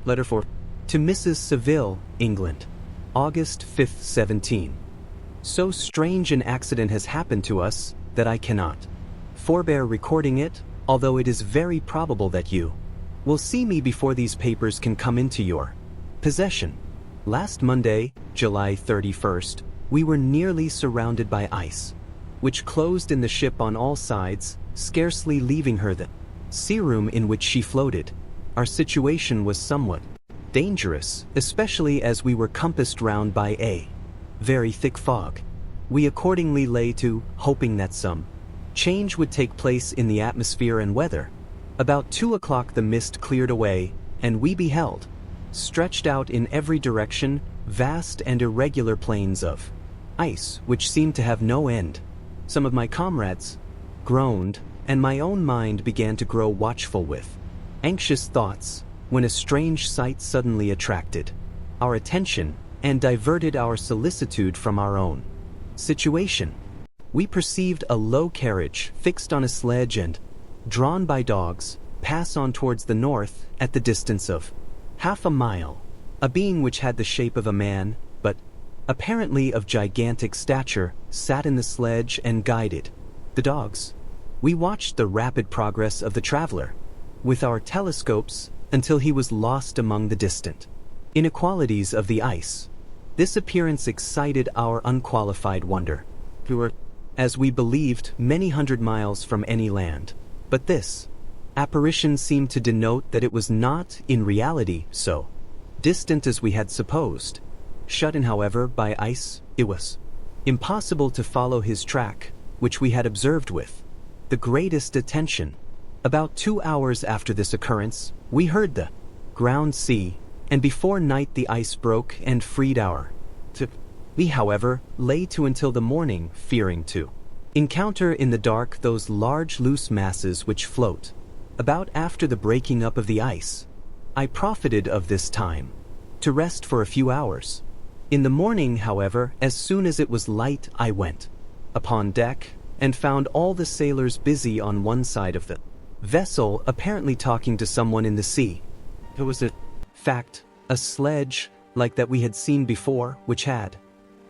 Letter 4. To Mrs. Seville, England. August 5th, 17. So strange an accident has happened to us that I cannot forbear recording it, although it is very probable that you will see me before these papers can come into your possession. Last Monday, July 31st, we were nearly surrounded by ice, which closed in the ship on all sides, scarcely leaving her the sea room in which she floated. Our situation was somewhat dangerous, especially as we were compassed round by a very thick fog. We accordingly lay to, hoping that some change would take place in the atmosphere and weather. About 2 o'clock the mist cleared away, and we beheld, stretched out in every direction, vast and irregular plains of ice which seemed to have no end. Some of my comrades groaned, and my own mind began to grow watchful with anxious thoughts, when a strange sight suddenly attracted our attention and diverted our solicitude from our own situation. We perceived a low carriage fixed on a sledge and, drawn by dogs, pass on towards the north at the distance of half a mile. A being which had the shape of a man, but apparently of gigantic stature, sat in the sledge and guided the dogs. We watched the rapid progress of the traveler with our telescopes until he was lost among the distant inequalities of the ice. This appearance excited our unqualified wonder. We were, as we believed, many hundred miles from any land, but this apparition seemed to denote that it was not, in reality, so distant as we had supposed. Shut in, however, by ice, it was impossible to follow his track, which we had observed with the greatest attention. About 2 hours after this occurrence, we heard the ground sea, and before night the ice broke and freed our tip. We, however, lay to until the morning, fearing to encounter in the dark those large loose masses which float about after the breaking up of the ice. I profited of this time to rest for a few hours. In the morning, however, as soon as it was light, I went upon deck and found all the sailors busy on one side of the vessel, apparently talking to someone in the sea. It was in fact a sledge like that we had seen before, which had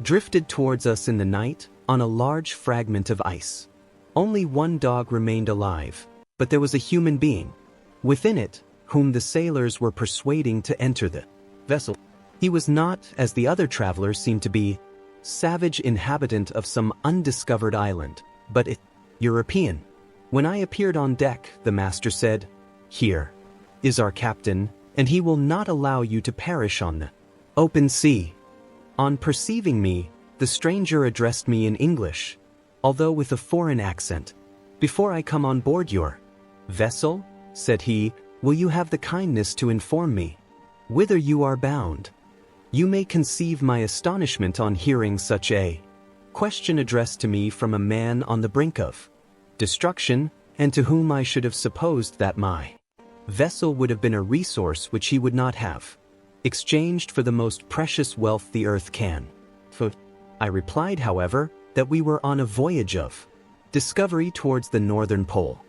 drifted towards us in the night on a large fragment of ice. Only one dog remained alive, but there was a human being within it, whom the sailors were persuading to enter the vessel. He was not, as the other travelers seemed to be, savage inhabitant of some undiscovered island, but European. When I appeared on deck, the master said, "Here is our captain, and he will not allow you to perish on the open sea." On perceiving me, the stranger addressed me in English, although with a foreign accent. "Before I come on board your vessel," said he, "will you have the kindness to inform me whither you are bound?" You may conceive my astonishment on hearing such a question addressed to me from a man on the brink of destruction, and to whom I should have supposed that my vessel would have been a resource which he would not have exchanged for the most precious wealth the earth can. I replied, however, that we were on a voyage of discovery towards the northern pole.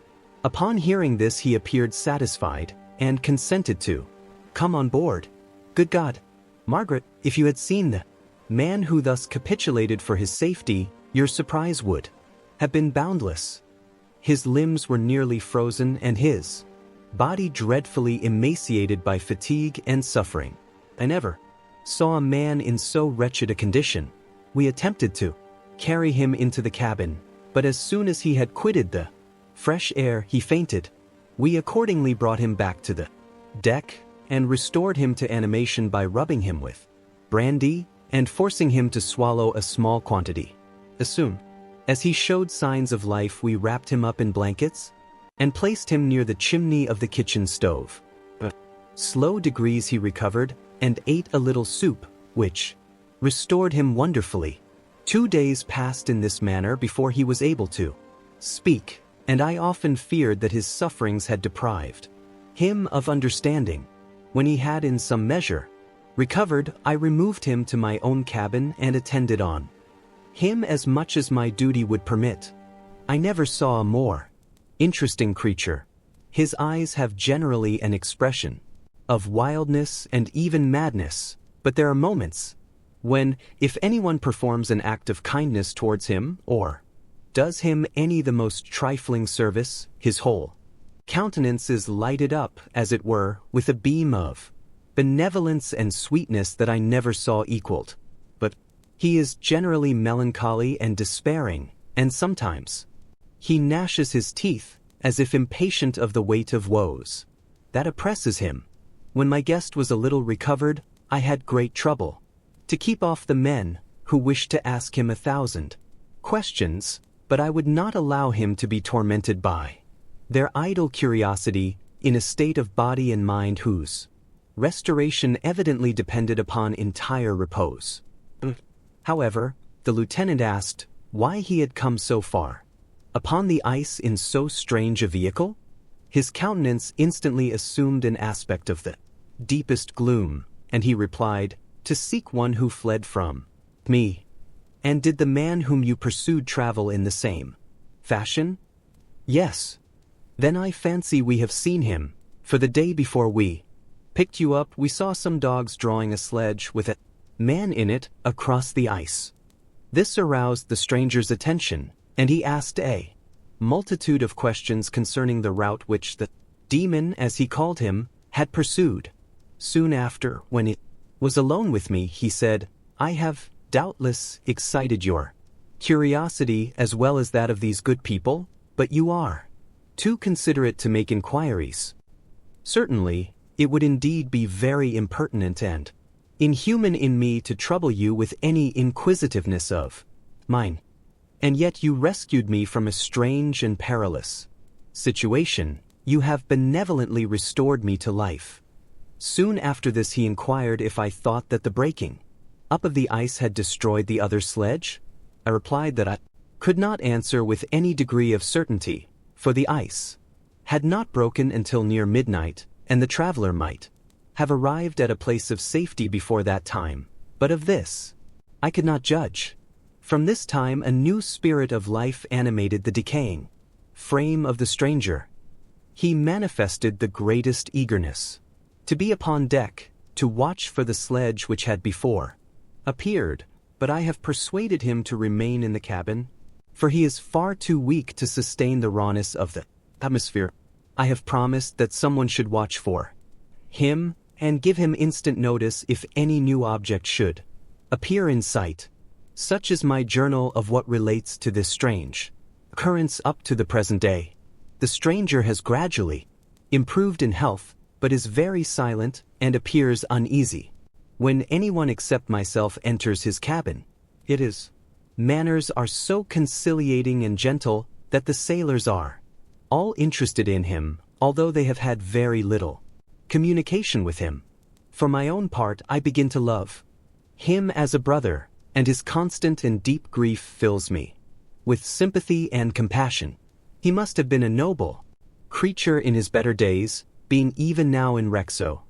Upon hearing this, he appeared satisfied, and consented to come on board. Good God, Margaret, if you had seen the man who thus capitulated for his safety, your surprise would have been boundless. His limbs were nearly frozen and his body dreadfully emaciated by fatigue and suffering. I never saw a man in so wretched a condition. We attempted to carry him into the cabin, but as soon as he had quitted the fresh air, he fainted. We accordingly brought him back to the deck and restored him to animation by rubbing him with brandy and forcing him to swallow a small quantity. As soon as he showed signs of life, we wrapped him up in blankets and placed him near the chimney of the kitchen stove. By slow degrees he recovered and ate a little soup, which restored him wonderfully. 2 days passed in this manner before he was able to speak, and I often feared that his sufferings had deprived him of understanding. When he had in some measure recovered, I removed him to my own cabin and attended on him as much as my duty would permit. I never saw a more interesting creature. His eyes have generally an expression of wildness and even madness, but there are moments when, if anyone performs an act of kindness towards him, or does him any the most trifling service, his whole countenance is lighted up, as it were, with a beam of benevolence and sweetness that I never saw equaled. But he is generally melancholy and despairing, and sometimes he gnashes his teeth, as if impatient of the weight of woes that oppresses him. When my guest was a little recovered, I had great trouble to keep off the men who wished to ask him 1,000 questions, but I would not allow him to be tormented by their idle curiosity in a state of body and mind whose restoration evidently depended upon entire repose. However, the lieutenant asked why he had come so far upon the ice in so strange a vehicle. His countenance instantly assumed an aspect of the deepest gloom, and he replied, "To seek one who fled from me." "And did the man whom you pursued travel in the same fashion?" "Yes." "Then I fancy we have seen him, for the day before we picked you up we saw some dogs drawing a sledge with a man in it across the ice." This aroused the stranger's attention, and he asked a multitude of questions concerning the route which the demon, as he called him, had pursued. Soon after, when he was alone with me, he said, "I have doubtless excited your curiosity as well as that of these good people, but you are too considerate to make inquiries. Certainly, it would indeed be very impertinent and inhuman in me to trouble you with any inquisitiveness of mine. And yet you rescued me from a strange and perilous situation. You have benevolently restored me to life." Soon after this he inquired if I thought that the breaking up of the ice had destroyed the other sledge. I replied that I could not answer with any degree of certainty, for the ice had not broken until near midnight, and the traveler might have arrived at a place of safety before that time, but of this I could not judge. From this time a new spirit of life animated the decaying frame of the stranger. He manifested the greatest eagerness to be upon deck, to watch for the sledge which had before appeared, but I have persuaded him to remain in the cabin, for he is far too weak to sustain the rawness of the atmosphere. I have promised that someone should watch for him, and give him instant notice if any new object should appear in sight. Such is my journal of what relates to this strange occurrence up to the present day. The stranger has gradually improved in health, but is very silent and appears uneasy. When anyone except myself enters his cabin, his manners are so conciliating and gentle that the sailors are all interested in him, although they have had very little communication with him. For my own part, I begin to love him as a brother, and his constant and deep grief fills me with sympathy and compassion. He must have been a noble creature in his better days, being even now in wreck so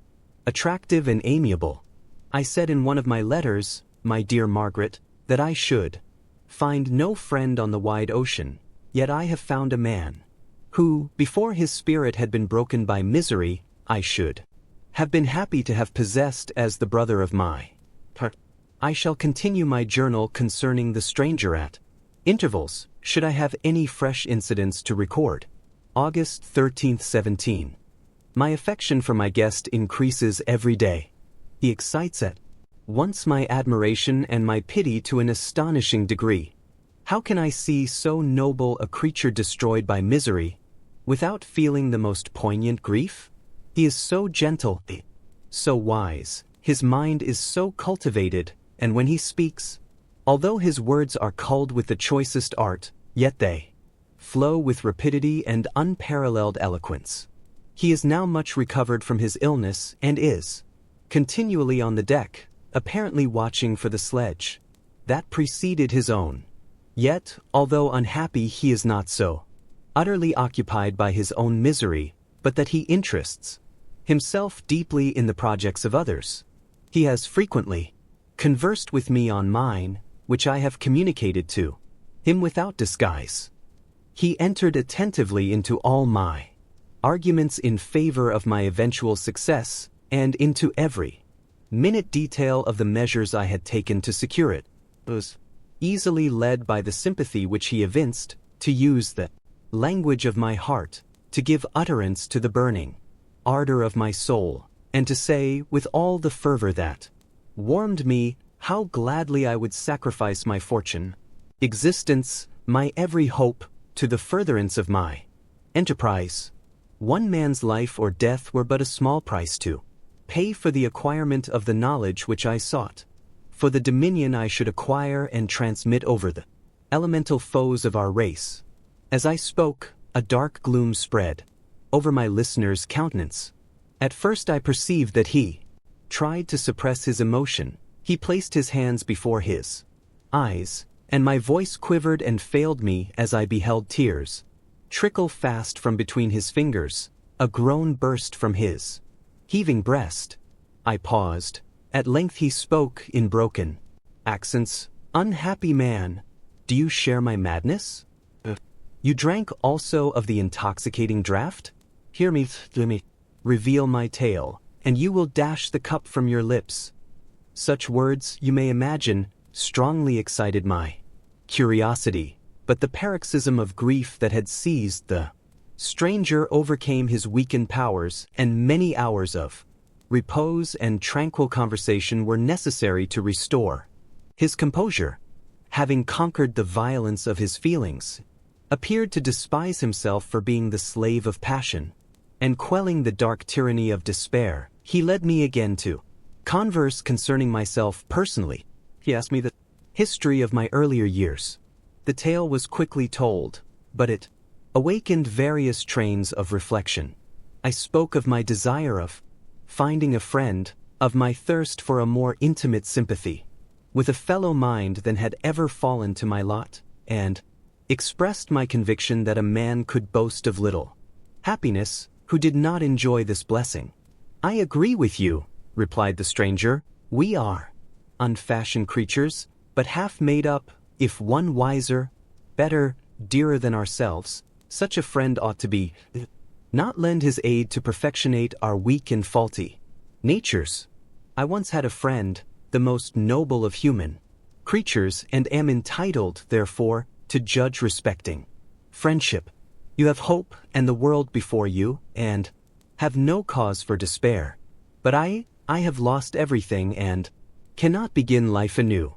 attractive and amiable. I said in one of my letters, my dear Margaret, that I should find no friend on the wide ocean, yet I have found a man who, before his spirit had been broken by misery, I should have been happy to have possessed as the brother of my heart. I shall continue my journal concerning the stranger at intervals, should I have any fresh incidents to record. August 13th, 17. My affection for my guest increases every day. He excites at once my admiration and my pity to an astonishing degree. How can I see so noble a creature destroyed by misery without feeling the most poignant grief? He is so gentle, so wise, his mind is so cultivated, and when he speaks, although his words are culled with the choicest art, yet they flow with rapidity and unparalleled eloquence. He is now much recovered from his illness and is continually on the deck, apparently watching for the sledge that preceded his own. Yet, although unhappy, he is not so utterly occupied by his own misery, but that he interests himself deeply in the projects of others. He has frequently conversed with me on mine, which I have communicated to him without disguise. He entered attentively into all my arguments in favor of my eventual success, and into every minute detail of the measures I had taken to secure it. I was easily led by the sympathy which he evinced, to use the language of my heart, to give utterance to the burning ardor of my soul, and to say, with all the fervor that warmed me, how gladly I would sacrifice my fortune, existence, my every hope, to the furtherance of my enterprise. One man's life or death were but a small price to pay for the acquirement of the knowledge which I sought, for the dominion I should acquire and transmit over the elemental foes of our race. As I spoke, a dark gloom spread over my listener's countenance. At first I perceived that he tried to suppress his emotion. He placed his hands before his eyes, and my voice quivered and failed me as I beheld tears trickle fast from between his fingers. A groan burst from his heaving breast. I paused. At length he spoke in broken accents. "Unhappy man, do you share my madness? You drank also of the intoxicating draught? Hear me, let me reveal my tale, and you will dash the cup from your lips." Such words, you may imagine, strongly excited my curiosity, but the paroxysm of grief that had seized the stranger overcame his weakened powers, and many hours of repose and tranquil conversation were necessary to restore his composure. Having conquered the violence of his feelings, appeared to despise himself for being the slave of passion, and quelling the dark tyranny of despair, he led me again to converse concerning myself personally. He asked me the history of my earlier years. The tale was quickly told, but it awakened various trains of reflection. I spoke of my desire of finding a friend, of my thirst for a more intimate sympathy with a fellow mind than had ever fallen to my lot, and expressed my conviction that a man could boast of little happiness who did not enjoy this blessing. "I agree with you," replied the stranger. "We are unfashioned creatures, but half made up. If one wiser, better, dearer than ourselves, such a friend ought to be, not lend his aid to perfectionate our weak and faulty natures. I once had a friend, the most noble of human creatures, and am entitled, therefore, to judge respecting friendship. You have hope and the world before you, and have no cause for despair. But I have lost everything and cannot begin life anew."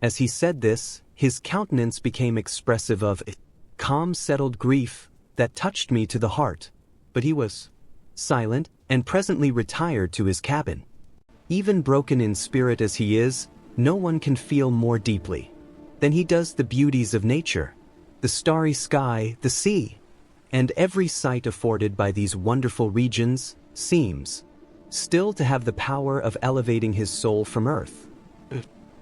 As he said this, his countenance became expressive of calm, settled grief that touched me to the heart, but he was silent, and presently retired to his cabin. Even broken in spirit as he is, no one can feel more deeply than he does the beauties of nature, the starry sky, the sea, and every sight afforded by these wonderful regions seems still to have the power of elevating his soul from earth.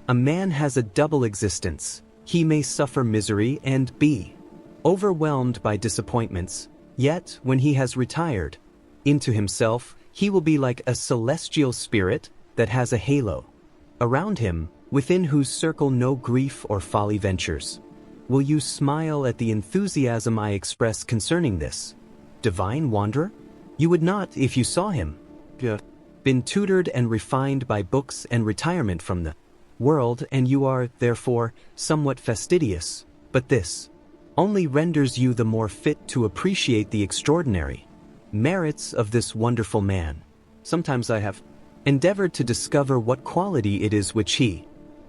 A man has a double existence. He may suffer misery and be overwhelmed by disappointments, yet when he has retired into himself, he will be like a celestial spirit that has a halo around him, within whose circle no grief or folly ventures. Will you smile at the enthusiasm I express concerning this divine wanderer? You would not if you saw him. Been tutored and refined by books and retirement from the world, and you are, therefore, somewhat fastidious, but this only renders you the more fit to appreciate the extraordinary merits of this wonderful man. Sometimes I have endeavored to discover what quality it is which he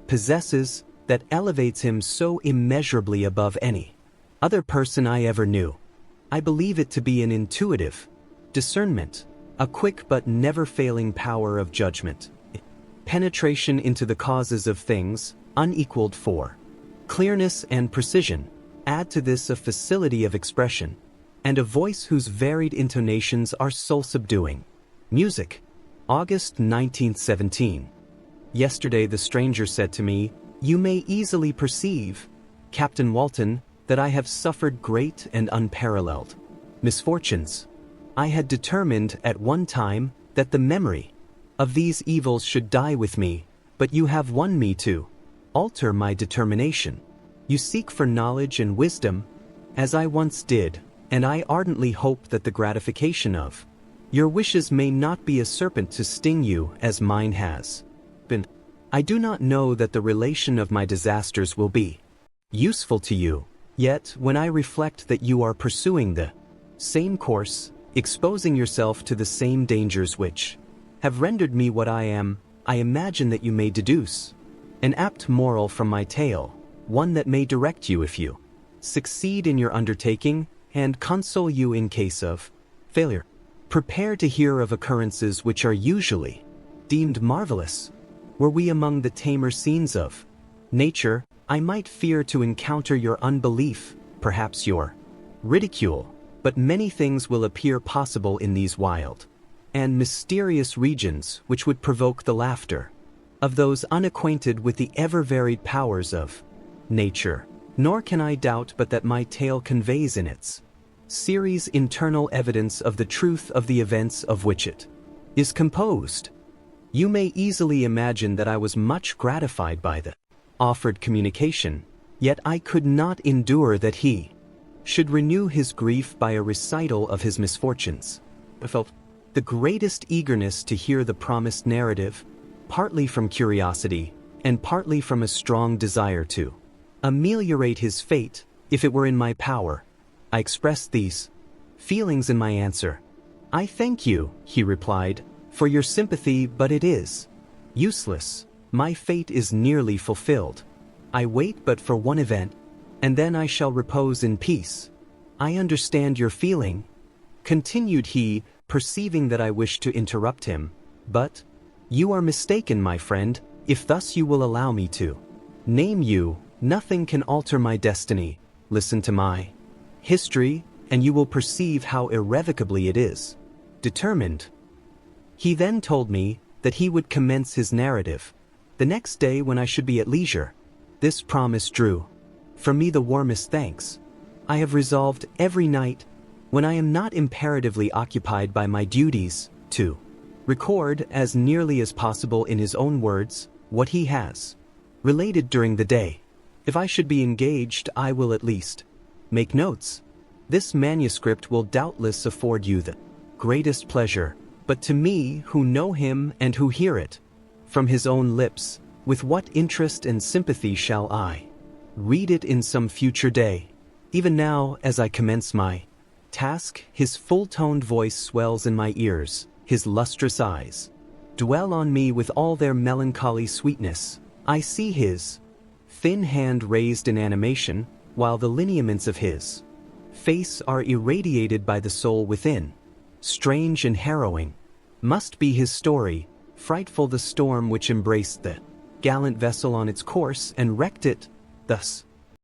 possesses that elevates him so immeasurably above any other person I ever knew. I believe it to be an intuitive discernment, a quick but never-failing power of judgment, penetration into the causes of things, unequaled for clearness and precision. Add to this a facility of expression, and a voice whose varied intonations are soul-subduing. Music. August 1917. Yesterday the stranger said to me, "You may easily perceive, Captain Walton, that I have suffered great and unparalleled misfortunes. I had determined at one time that the memory of these evils should die with me, but you have won me to alter my determination. You seek for knowledge and wisdom, as I once did, and I ardently hope that the gratification of Your wishes may not be a serpent to sting you as mine has been. I do not know that the relation of my disasters will be useful to you, yet when I reflect that you are pursuing the same course, exposing yourself to the same dangers which have rendered me what I am, I imagine that you may deduce an apt moral from my tale, one that may direct you if you succeed in your undertaking and console you in case of failure. Prepare to hear of occurrences which are usually deemed marvelous. Were we among the tamer scenes of nature, I might fear to encounter your unbelief, perhaps your ridicule, but many things will appear possible in these wild and mysterious regions which would provoke the laughter of those unacquainted with the ever-varied powers of nature. Nor can I doubt but that my tale conveys in its series internal evidence of the truth of the events of which it is composed. You may easily imagine that I was much gratified by the offered communication, yet I could not endure that he should renew his grief by a recital of his misfortunes. I felt the greatest eagerness to hear the promised narrative, partly from curiosity, and partly from a strong desire to ameliorate his fate, if it were in my power. I expressed these feelings in my answer. I thank you, he replied, for your sympathy, but it is useless. My fate is nearly fulfilled. I wait but for one event, and then I shall repose in peace. I understand your feeling, continued he, perceiving that I wished to interrupt him, but you are mistaken, my friend, if thus you will allow me to name you. Nothing can alter my destiny. Listen to my history, and you will perceive how irrevocably it is determined. He then told me that he would commence his narrative the next day when I should be at leisure. This promise drew from me the warmest thanks. I have resolved every night, when I am not imperatively occupied by my duties, to record as nearly as possible in his own words what he has related during the day. If I should be engaged, I will at least make notes. This manuscript will doubtless afford you the greatest pleasure, but to me, who know him and who hear it from his own lips, with what interest and sympathy shall I read it in some future day? Even now, as I commence my task, his full-toned voice swells in my ears, his lustrous eyes dwell on me with all their melancholy sweetness. I see his thin hand raised in animation, while the lineaments of his face are irradiated by the soul within. Strange and harrowing must be his story, frightful the storm which embraced the gallant vessel on its course and wrecked it. Thus